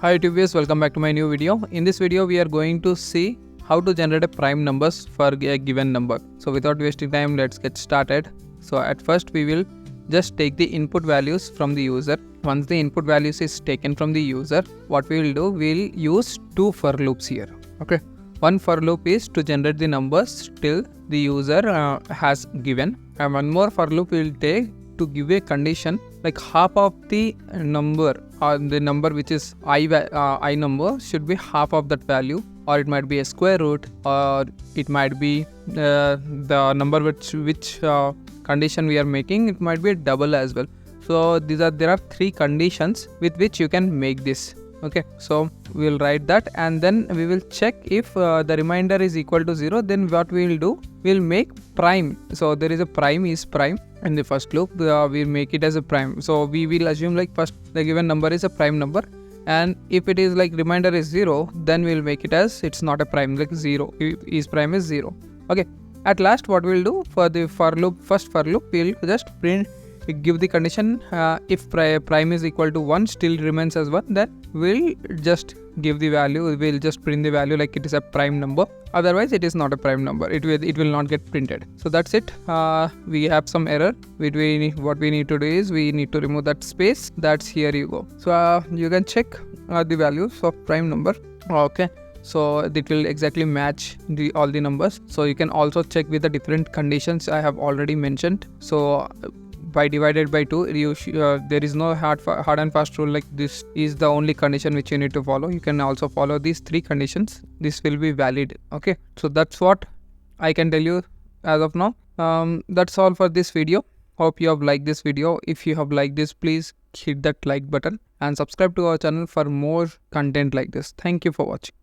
Hi YouTubers, welcome back to my new video. In this video we are going to see how to generate a prime numbers for a given number. So without wasting time, let's get started. So at first we will just take the input values from the user. Once the input values is taken from the user, what we will do, we'll use two for loops here. Okay, one for loop is to generate the numbers till the user has given, and one more for loop we will take to give a condition like half of the number, or the number which is I number should be half of that value, or it might be a square root, or it might be the number which condition we are making, it might be a double as well. So there are three conditions with which you can make this. Okay, so we will write that, and then we will check if the remainder is equal to 0. Then what we will do, we will make prime. So there is a prime is prime in the first loop. We make it as a prime. So we will assume like first the given number is a prime number, and if it is like remainder is 0, then we will make it as it's not a prime, like 0 is prime is 0. Okay, at last what we will do for the for loop, first for loop we will just give the condition if prime is equal to 1 still remains as 1, then we'll just give the value, we'll just print the value like it is a prime number. Otherwise it is not a prime number, it will not get printed. So that's it. We have some error. What we need to do is we need to remove that space. That's here you go. So you can check the values of prime number. Okay, so it will exactly match all the numbers. So you can also check with the different conditions I have already mentioned. So by divided by 2, there is no hard and fast rule like this is the only condition which you need to follow. You can also follow these three conditions. This will be valid. Okay, so that's what I can tell you as of now. That's all for this video. Hope you have liked this video. If you have liked this, please hit that like button and subscribe to our channel for more content like this. Thank you for watching.